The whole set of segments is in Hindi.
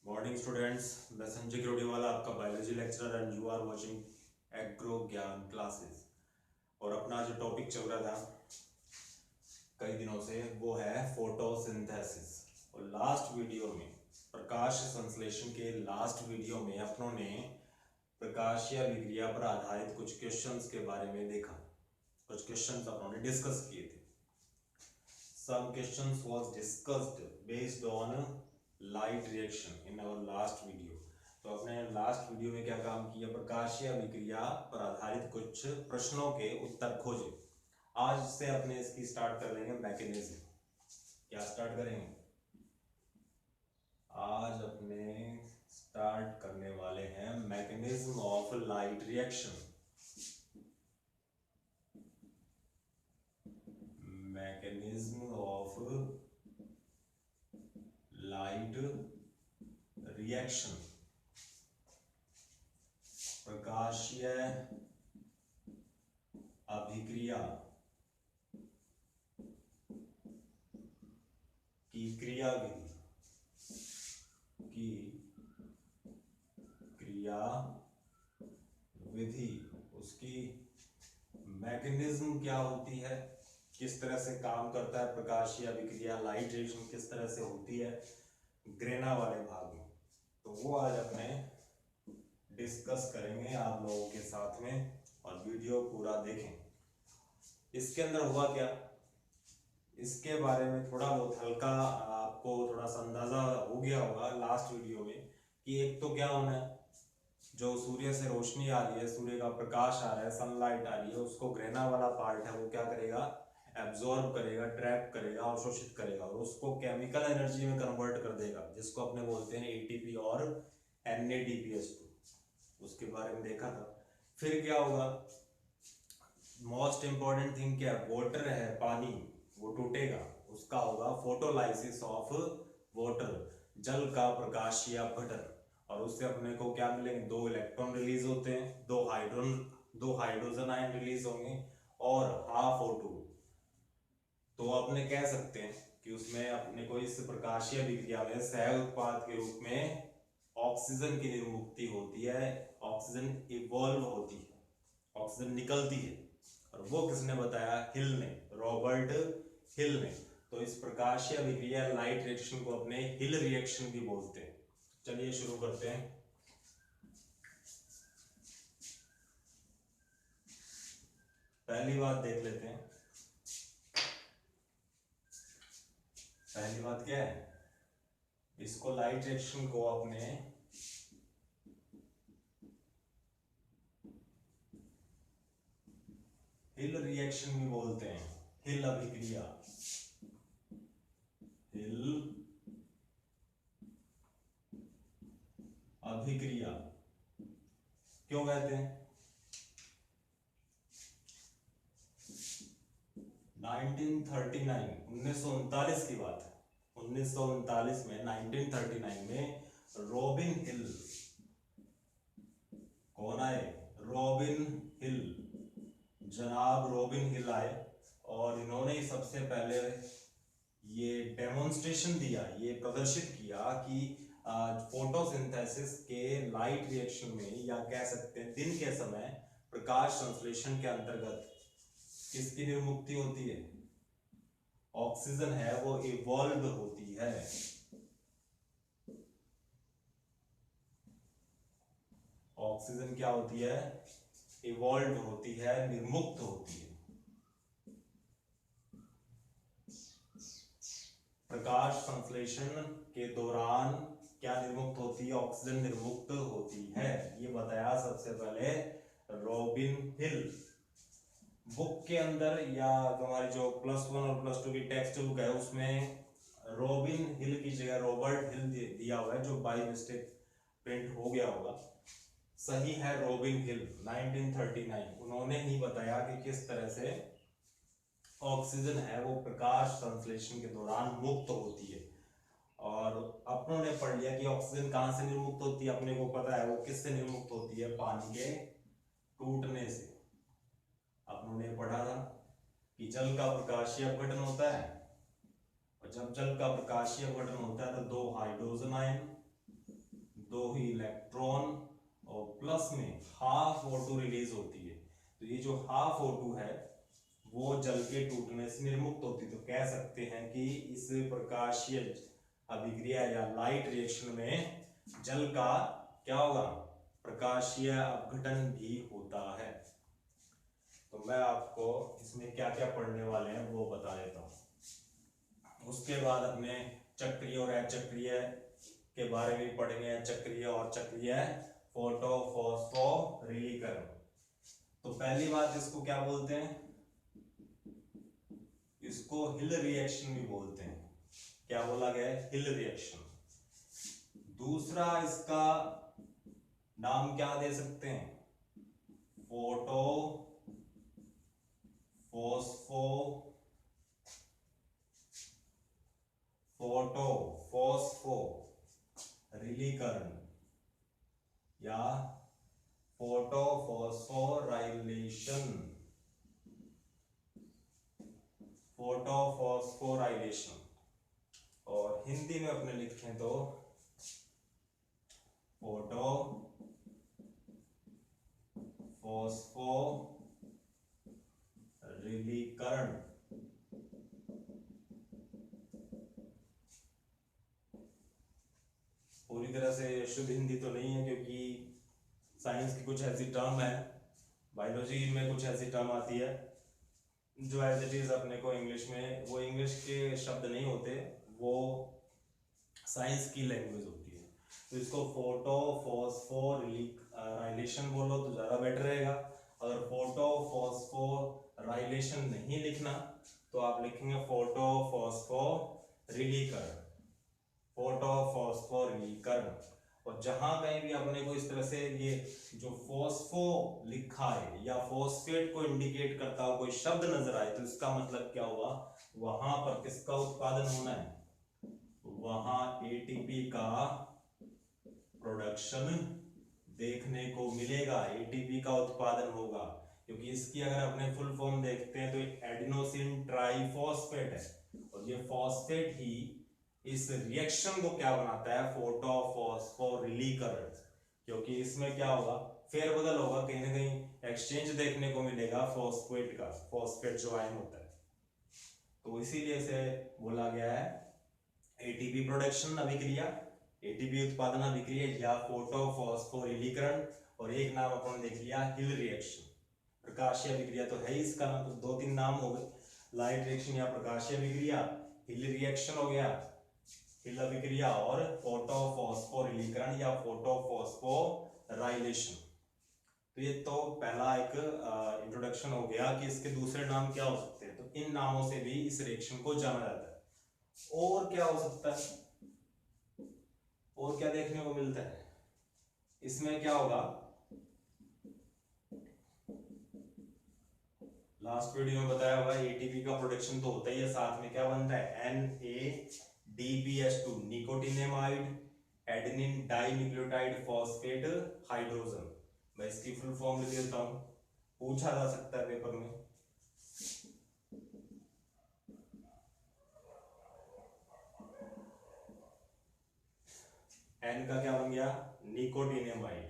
मॉर्निंग स्टूडेंट्स, मैं संजय ग्रोडीवाला आपका biology lecturer and you are watching agro Gyan classes. और अपना जो टॉपिक चल रहा था कई दिनों से वो है फोटोसिंथेसिस। और लास्ट वीडियो में प्रकाश संश्लेषण के लास्ट वीडियो में अपनों ने प्रकाशीय विक्रिया पर आधारित कुछ क्वेश्चंस के बारे में देखा। कुछ क्वेश्चंस अपनों ने डिस्कस किए थे। Some questions was discussed based on light reaction in our last video। तो अपने लास्ट वीडियो में क्या काम किया, प्रकाशीय विक्रिया पर आधारित कुछ प्रश्नों के उत्तर खोजे। आज से अपने इसकी स्टार्ट कर लेंगे मैकेनिज्म। क्या स्टार्ट करेंगे? आज अपने स्टार्ट करने वाले हैं mechanism of light reaction. Mechanism of light reaction, प्रकाशीय अभिक्रिया की क्रिया विधि, उसकी मैकेनिज्म क्या होती है, किस तरह से काम करता है प्रकाशीय अभिक्रिया, लाइट रिएक्शन किस तरह से होती है ग्रेना वाले भाग में। तो वो आज अपने डिस्कस करेंगे आप लोगों के साथ में, और वीडियो पूरा देखें। इसके अंदर हुआ क्या, इसके बारे में थोड़ा बहुत हल्का आपको थोड़ा सा अंदाजा हो गया होगा लास्ट वीडियो में कि एक तो क्या होना है, जो सूर्य से रोशनी आ रही है, सूर्य का प्रकाश आ रहा है, सनलाइट आ रही है, उसको ग्रेना वाला पार्ट है वो क्या करेगा, एब्जॉर्ब करेगा, ट्रैप करेगा, अवशोषित करेगा और उसको केमिकल एनर्जी में कन्वर्ट कर देगा, जिसको अपने बोलते हैं एटीपी और NADPH2। उसके बारे में देखा था। फिर क्या होगा, मोस्ट इंपॉर्टेंट थिंग क्या है, वाटर है, पानी, वो टूटेगा, उसका होगा फोटोलाइसिस ऑफ वाटर, जल का प्रकाशीय अपघटन, और उससे अपने को क्या मिलेंगे, 2 इलेक्ट्रॉन रिलीज होते हैं, 2 हाइड्रोजन आयन रिलीज होंगे और हाफ O2। तो अपने कह सकते हैं कि उसमें अपने को इस प्रकाशीय विक्रिया में सह उत्पाद के रूप में ऑक्सीजन की निर्मुक्ति होती है, ऑक्सीजन इवॉल्व होती है, ऑक्सीजन निकलती है। और वो किसने बताया, हिल ने, रॉबर्ट हिल ने। तो इस प्रकाशीय विक्रिया लाइट रिएक्शन को अपने हिल रिएक्शन भी बोलते हैं। चलिए शुरू करते हैं। पहली बात देख लेते हैं। पहली बात क्या है, इसको लाइट रिएक्शन को अपने हिल रिएक्शन भी बोलते हैं, हिल अभिक्रिया, हिल अभिक्रिया क्यों कहते हैं, 1939 की बात है। 1939 में 1939 में रॉबिन हिल, कौन आए, रॉबिन हिल, जनाब रॉबिन हिल आए और इन्होंने सबसे पहले ये डेमोन्स्ट्रेशन दिया, ये प्रदर्शित किया कि फोटोसिंथेसिस के लाइट रिएक्शन में, या कह सकते हैं दिन के समय प्रकाश संश्लेषण के अंतर्गत किसकी निर्मुक्ति होती है, ऑक्सीजन है वो इवॉल्व होती है। ऑक्सीजन क्या होती है, इवॉल्व होती है, निर्मुक्त होती है। प्रकाश संश्लेषण के दौरान क्या निर्मुक्त होती है, ऑक्सीजन निर्मुक्त होती है। ये बताया सबसे पहले रॉबिन हिल। बुक के अंदर या हमारी जो +1 और +2 की टेक्स्ट बुक है उसमें रॉबिन हिल की जगह रॉबर्ट हिल दिया हुआ है, जो बाय मिस्टेक प्रिंट हो गया होगा। सही है रॉबिन हिल, 1939 उन्होंने ही बताया कि किस तरह से ऑक्सीजन है वो प्रकाश संश्लेषण के दौरान मुक्त होती है। और अपनों ने पढ़ लिया कि ऑक्सीजन कहां से निर्मुक्त होती है, अपने को पता है वो किससे निर्मुक्त होती है, पानी के टूटने से। अपनों ने पढ़ा था कि जल का प्रकाशीय अपघटन होता है, और जब जल का प्रकाशीय अपघटन होता है तो 2 हाइड्रोजन आयन दो ही इलेक्ट्रॉन और प्लस में हाफ O2 रिलीज होती है। तो ये जो हाफ O2 है वो जल के टूटने से निर्मुक्त होती है। तो कह सकते हैं कि इस प्रकाशीय अभिक्रिया या लाइट रिएक्शन में जल का क्या होगा, प्रकाशीय अपघटन भी होता है। तो मैं आपको इसमें क्या क्या पढ़ने वाले हैं वो बता देता हूं। उसके बाद अपने चक्रीय और अचक्रीय के बारे में पढ़ेंगे, चक्रीय और चक्रीय फोटो फॉस्फोरिलीकरण। तो पहली बात इसको क्या बोलते हैं, इसको हिल रिएक्शन भी बोलते हैं। क्या बोला गया है, हिल रिएक्शन। दूसरा इसका नाम क्या दे सकते हैं, फोटो फॉस्फोरिलीकरण या फोटो फॉस्फोराइलेशन। फोटो फॉस्फोराइलेशन और हिंदी में अपने लिखें तो फोटो फॉस्फोरिलीकरण। पूरी तरह से शुद्ध हिंदी तो नहीं है क्योंकि साइंस की कुछ ऐसी टर्म है, बायोलॉजी में कुछ ऐसी टर्म आती है जो एज इट इज अपने को इंग्लिश में, वो इंग्लिश के शब्द नहीं होते, वो साइंस की लैंग्वेज होती है। तो इसको फोटो फॉस्फोराइलेशन बोलो तो ज्यादा बेटर रहेगा। अगर फोटो फॉस्फोराइलेशन नहीं लिखना तो आप लिखेंगे फोटो फॉस्फोरिलीकरण, फोटो फॉस्फोरिलीकरण। और जहां कहीं भी अपने को इस तरह से ये जो फॉस्फो लिखा है या फॉस्फेट को इंडिकेट करता हो कोई शब्द नजर आए तो इसका मतलब क्या हुआ, वहां पर किसका उत्पादन होना है, वहां एटीपी का प्रोडक्शन देखने को मिलेगा, एटीपी का उत्पादन होगा। क्योंकि इसकी अगर अपने फुल फॉर्म देखते हैं तो एडिनोसिन ट्राइफॉस्फेट है और ये फॉस्फेट ही इस रिएक्शन को क्या बनाता है, फोटो फॉस्फोरिलीकरण। क्योंकि इसमें क्या होगा, फेरबदल होगा, कहीं ना कहीं एक्सचेंज देखने को मिलेगा फॉस्फेट का, फॉस्फेट जो आयन होता है। तो इसीलिए इसे बोला गया है एटीपी प्रोडक्शन अभिक्रिया, एटीपी उत्पादन अभिक्रिया या फोटो फॉस्फोरिलीकरण। और एक नाम अपन देख लिया हिल रिएक्शन, प्रकाशीय अभिक्रिया तो है ही इसका नाम, तो दो तीन नाम हो गए, लाइट रिएक्शन या प्रकाशीय अभिक्रिया, हिल रिएक्शन हो गया, हिल अभिक्रिया, और फोटो फॉस्फोरिलीकरण या फोटो फॉस्फोराइलेशन। तो ये तो पहला एक इंट्रोडक्शन हो गया कि इसके दूसरे नाम क्या हो सकते हैं। तो इन नामों से भी इस रिएक्शन को जाना जाता है। और क्या हो सकता है, और क्या देखने को मिलता है इसमें, क्या होगा, लास्ट वीडियो में बताया हुआ एटीपी का प्रोडक्शन तो होता ही है, साथ में क्या बनता है NADPH2 nicotinamide adenine dinucleotide phosphate hydrogen. मैं इसकी फुल फॉर्म लिख देता हूं, पूछा जा सकता है पेपर में। N का क्या बन गया, निकोटिनेमाइड,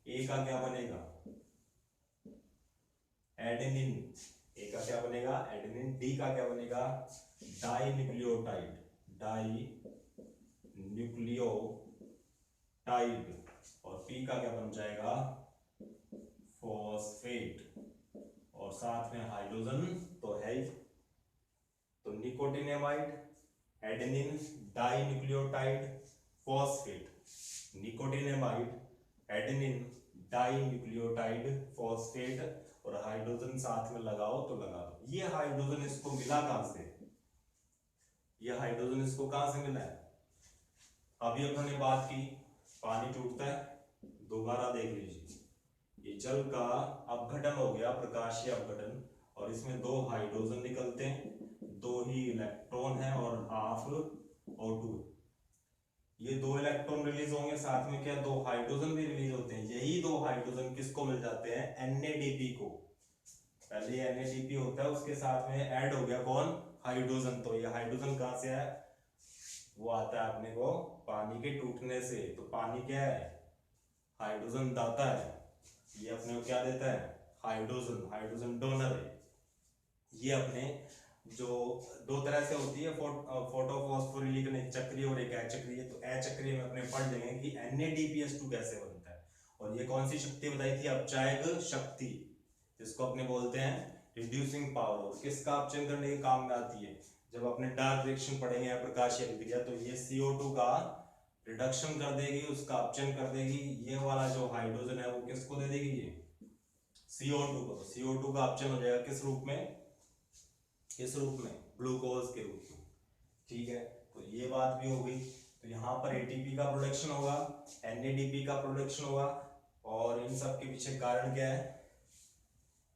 A का क्या बनेगा, एडेनिन, ए का क्या बनेगा एडेनिन, डी का क्या बनेगा डाइन्यूक्लियोटाइड, डाइन्यूक्लियोटाइड, और पी का क्या बन जाएगा फॉस्फेट, और साथ में हाइड्रोजन तो है ही। तो nicotinamide adenine dinucleotide phosphate, nicotinamide adenine dinucleotide phosphate और हाइड्रोजन साथ में लगाओ तो लगा दो। ये हाइड्रोजन इसको मिला कहां से, ये हाइड्रोजन इसको कहां से मिला है, अभी अपन ने बात की पानी टूटता है, दोबारा देख लीजिए, ये जल का अपघटन हो गया, प्रकाशीय अपघटन, और इसमें दो हाइड्रोजन निकलते हैं, दो ही इलेक्ट्रॉन है और हाफ O2। ये दो इलेक्ट्रॉन रिलीज होंगे, साथ में क्या दो हाइड्रोजन भी रिलीज होते हैं। यही दो हाइड्रोजन किसको मिल जाते हैं, NADP को। पहले NADP होता है, उसके साथ में ऐड हो गया कौन, हाइड्रोजन। तो ये हाइड्रोजन कहां से आया, वो आता है अपने को पानी के टूटने से। तो पानी क्या है, हाइड्रोजन दाता है, ये अपने को क्या देता है, हाइड्रोजन, हाइड्रोजन डोनर है। ये अपने जो दो तरह से होती है फोटोफॉस्फोरिलीकरण, एक चक्रीय और एक अचक्रीय। तो अचक्रीय में अपने पढ़ लेंगे कि NADPH2 कैसे बनता है। और ये कौन सी शक्ति बताई थी, अपचायक शक्ति, जिसको अपने बोलते हैं रिड्यूसिंग पावर। और किसका अपचयन करने के काम में आती है, जब अपने डार्क रिएक्शन पढ़ेंगे या प्रकाशीय अभिक्रिया, तो ये CO2 का रिडक्शन कर देगी, उसका अपचयन कर देगी। ये वाला जो हाइड्रोजन है वो किसको दे देगी, ये CO2 को। CO2 का अपचयन हो जाएगा किस रूप में, किस रूप में, ग्लूकोज के रूप में। ठीक है, तो ये बात भी हो गई। तो यहाँ पर ATP का प्रोडक्शन होगा, NADP का प्रोडक्शन होगा, और इन सब के पीछे कारण क्या है,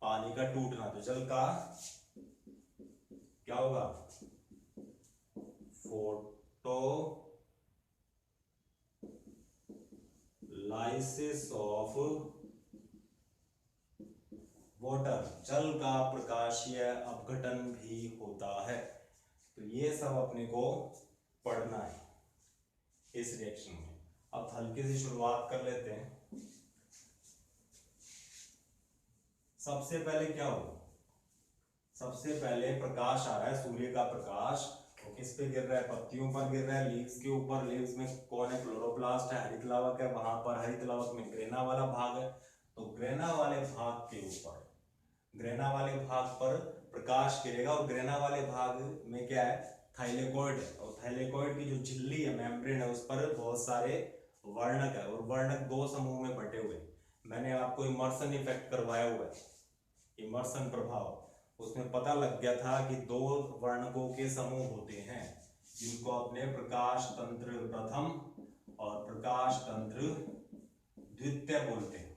पानी का टूटना। तो जल का क्या होगा, फोटो लाइसिस ऑफ वाटर, जल का प्रकाशीय अपघटन भी होता है। तो ये सब अपने को पढ़ना है इस रिएक्शन में। अब हल्के से शुरुआत कर लेते हैं। सबसे पहले क्या हो, सबसे पहले प्रकाश आ रहा है, सूर्य का प्रकाश। वो किस पे गिर रहा है, पत्तियों पर गिर रहा है, लीव्स के ऊपर। लीव्स में कौन है, क्लोरोप्लास्ट है, हरित लावक है। वहां पर हरित लावक में ग्रेना वाला भाग है। तो ग्रेना वाले भाग के ऊपर, ग्रेना वाले भाग पर प्रकाश गिरेगा। और ग्रेना वाले भाग में क्या है, थाइलेकोइड है। और थाइलेकोइड की जो झिल्ली है, मेम्ब्रेन है, उस पर बहुत सारे वर्णक है। और वर्णक दो समूह में बटे हुए। मैंने आपको इमर्सन इफेक्ट करवाया हुआ है, इमर्सन प्रभाव। उसमें पता लग गया था कि दो वर्णकों के समूह होते हैं, जिनको अपने प्रकाश तंत्र प्रथम और प्रकाश तंत्र द्वितीय बोलते हैं।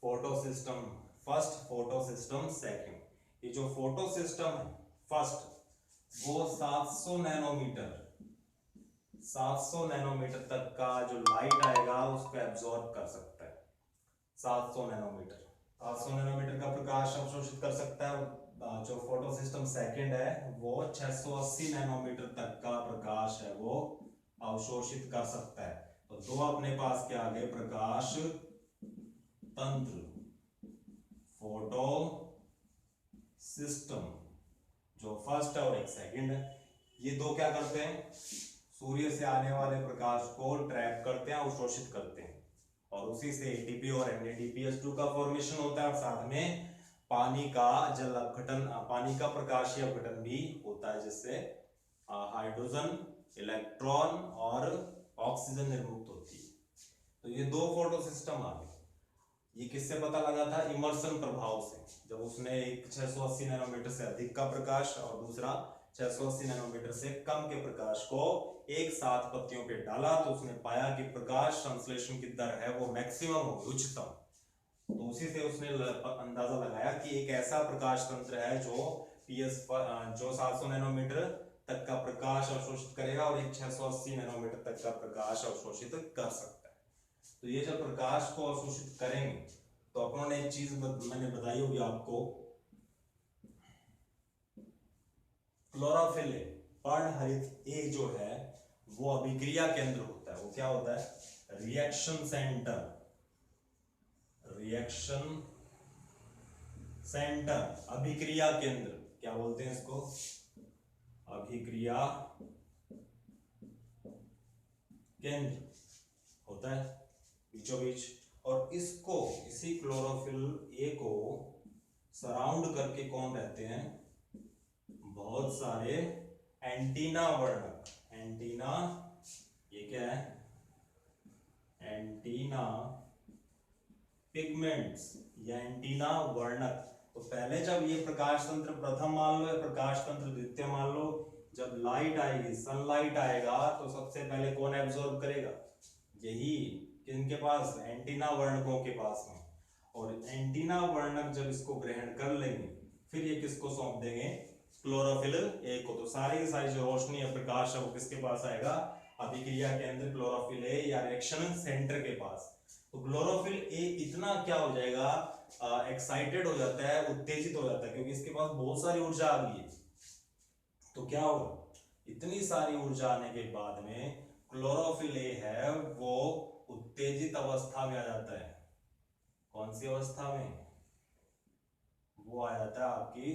Photosystem first, photosystem second. ये जो फोटोसिस्टम है फर्स्ट, वो 700 नैनोमीटर, 700 नैनोमीटर तक का जो लाइट आएगा उसको एब्जॉर्ब कर सकता है। 700 नैनोमीटर, 700 नैनोमीटर का प्रकाश अवशोषित कर सकता है। जो फोटो सिस्टम सेकंड है वो 680 नैनोमीटर तक का प्रकाश है वो अवशोषित कर सकता है। तो दो अपने पास क्या आ गए, प्रकाश तंत्र, फोटो सिस्टम, जो फर्स्ट है और एक सेकंड है। ये दो क्या करते हैं, सूर्य से आने वाले प्रकाश को ट्रैप करते हैं, अवशोषित करते हैं, और उसी से ATP और NADPH2 का फॉर्मेशन होता है। और साथ में पानी का जल अपघटन, पानी का प्रकाशीय अपघटन भी होता है, जिससे हाइड्रोजन, इलेक्ट्रॉन और ऑक्सीजन निर्मुक्त होती है। तो ये दो फोटो सिस्टम आ गए। ये किससे पता लगा था, इमर्सन प्रभाव से। जब उसने एक 680 नैनोमीटर से अधिक का प्रकाश और दूसरा 680 नैनोमीटर से कम के प्रकाश को एक साथ पत्तियों पे डाला, तो उसने पाया कि प्रकाश संश्लेषण की दर है वो मैक्सिमम होगी, उच्चतम। तो उसी से उसने अंदाजा लगाया कि एक ऐसा प्रकाश तंत्र है जो जो 700 नैनोमीटर तक का प्रकाश अवशोषित करेगा और एक 680 नैनोमीटर तक का प्रकाश अवशोषित कर सकता है। तो ये जब प्रकाश को अवशोषित करेंगे, तो अपनों ने एक चीज मैंने बताई होगी आपको, क्लोरोफिल, पर्णहरित ए जो है वो अभिक्रिया केंद्र होता है। वो क्या होता है, रिएक्शन सेंटर, रिएक्शन सेंटर, अभिक्रिया केंद्र, क्या बोलते हैं इसको, अभिक्रिया केंद्र होता है बीचों बीच। और इसको, इसी क्लोरोफिल ए को सराउंड करके कौन रहते हैं, बहुत सारे एंटीना वर्णक। एंटीना, ये क्या है, एंटीना पिगमेंट्स या एंटीना वर्णक। तो पहले जब ये प्रकाश तंत्र प्रथम मान लो या प्रकाश तंत्र द्वितीय मान लो, जब लाइट आएगी, सनलाइट आएगा, तो सबसे पहले कौन एब्जॉर्ब करेगा, यही किनके पास, एंटीना वर्णकों के पास में। और एंटीना वर्णक जब इसको ग्रहण कर लेंगे, फिर ये किसको सौंप देंगे, क्लोरोफिल ए को। तो सारी की सारी जो रोशनी या प्रकाश है वो किसके पास आएगा, अभिक्रिया केंद्र क्लोरोफिल ए या रिएक्शन सेंटर के पास। तो क्लोरोफिल ए इतना क्या हो जाएगा, एक्साइटेड हो जाता है, उत्तेजित हो जाता है, क्योंकि इसके पास बहुत सारी ऊर्जा आ गई है। तो क्या होगा, इतनी सारी ऊर्जा आने के बाद में क्लोरोफिल ए है वो उत्तेजित अवस्था में आ जाता है। कौन सी अवस्था में? वो आ जाता है आपकी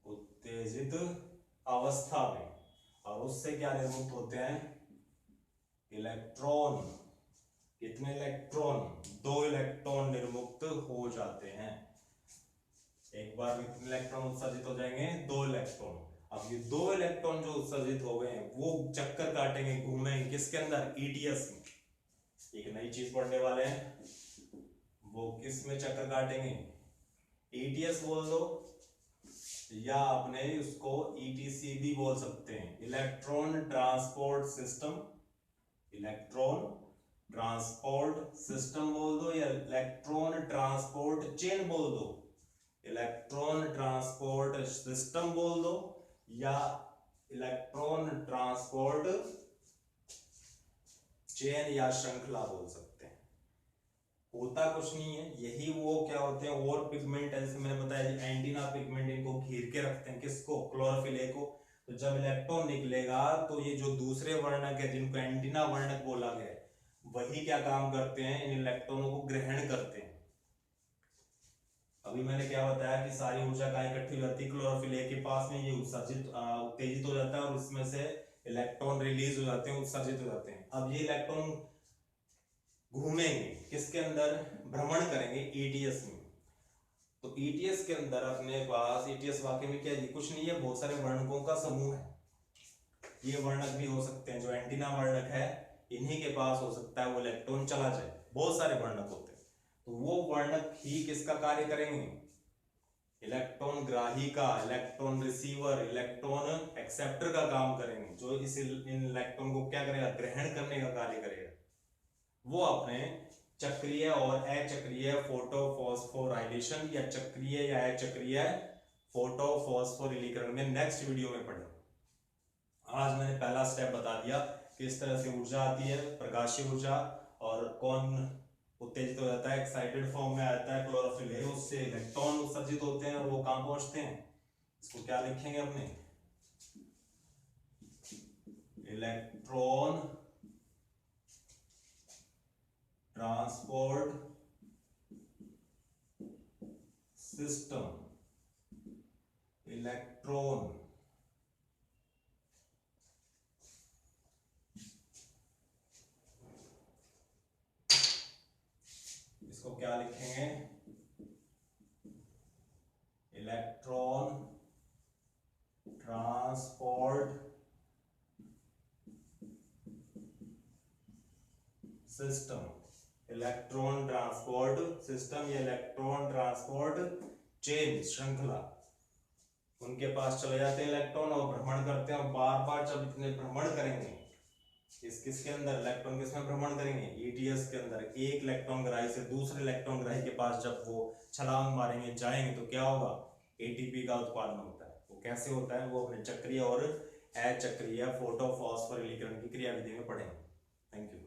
उत्तेजित अवस्था में। और उससे क्या निर्मुक्त होते हैं? इलेक्ट्रॉन। कितने इलेक्ट्रॉन? 2 इलेक्ट्रॉन निर्मुक्त हो जाते हैं। एक बार में कितने इलेक्ट्रॉन उत्सर्जित हो जाएंगे? 2 इलेक्ट्रॉन। अब ये 2 इलेक्ट्रॉन जो उत्सर्जित हो गए हैं वो चक्कर काटेंगे, घूमेंगे किसके अंदर? ईटीएस में। एक नई चीज पढ़ने वाले हैं, वो किस में चक्कर काटेंगे? ईटीएस बोल दो या अपने उसको ईटीसी भी बोल सकते हैं, electron transport system. Electron transport system बोल दो या इलेक्ट्रॉन ट्रांसपोर्ट चेन बोल दो। इलेक्ट्रॉन ट्रांसपोर्ट सिस्टम बोल दो या इलेक्ट्रॉन ट्रांसपोर्ट चेन या श्रृंखला बोल सकते हैं। होता कुछ नहीं है, यही वो क्या होते हैं और पिगमेंट, जैसे मैंने बताया एंटीना पिगमेंट, इनको घेर के रखते हैं। किसको? क्लोरोफिल ए को। तो जब इलेक्ट्रॉन निकलेगा तो ये जो दूसरे वर्णक है जिनको एंटीना वर्णक बोला गया है, वही क्या काम करते हैं? इन इलेक्ट्रॉनों को ग्रहण करते हैं। अभी मैंने क्या बताया कि सारी ऊर्जा कहाँ इकट्ठी हो जाती है? क्लोरोफिल ए के पास में। ये उत्तेजित हो जाता है और उसमें से इलेक्ट्रॉन रिलीज हो जाते हैं, उत्सर्जित हो जाते हैं। अब ये इलेक्ट्रॉन घूमेंगे किसके अंदर? भ्रमण करेंगे ईटीएस में। तो ईटीएस के अंदर अपने पास, ईटीएस वाकई में क्या है? कुछ नहीं है, बहुत सारे वर्णकों का समूह है। ये वर्णक भी हो सकते हैं, जो एंटीना वर्णक है इन्हीं के पास हो सकता है वो इलेक्ट्रॉन चला जाए। बहुत सारे वर्णक होते हैं, तो वो वर्णक ही किसका कार्य करेंगे? इलेक्ट्रॉन ग्राही का, इलेक्ट्रॉन रिसीवर, इलेक्ट्रॉन एक्सेप्टर का काम करेंगे। जो इन इलेक्ट्रॉन को क्या करेगा? ग्रहण करने का कार्य करेगा। वो अपने चक्रीय और अचक्रीय फोटोफॉस्फोराइलेशन या चक्रीय या अचक्रीय फोटोफॉस्फोरिलीकरण में नेक्स्ट वीडियो में पढ़ेंगे। आज मैंने पहला स्टेप बता दिया कि इस तरह से ऊर्जा आती है, प्रकाशीय ऊर्जा, और कौन उत्तेजित हो जाता है? एक्साइटेड फॉर्म में आता है क्लोरोफिल ए, उससे इलेक्ट्रॉन उत्सर्जित होते हैं और वो कहां पहुंचते हैं? इसको क्या लिखेंगे अपने? Electron transport system. इलेक्ट्रॉन इसको क्या लिखेंगे? Electron transport system. Electron transport system या इलेक्ट्रॉन ट्रांसपोर्ट चेन, श्रृंखला। उनके पास चले जाते हैं इलेक्ट्रॉन और भ्रमण करते हैं, और बार बार जब इतने भ्रमण करेंगे, किसके अंदर? इलेक्ट्रॉन किसमें भ्रमण करेंगे? ईटीएस के अंदर। एक इलेक्ट्रॉन ग्राही से दूसरे इलेक्ट्रॉन ग्राही के पास जब वो छलांग मारेंगे, जाएंगे, तो क्या होगा? एटीपी का उत्पादन होता है। वो कैसे होता है? वो अपने चक्रीय और अचक्रीय फोटोफॉस्फोरिलीकरण की क्रियाविधि में पढ़ेंगे। Thank you.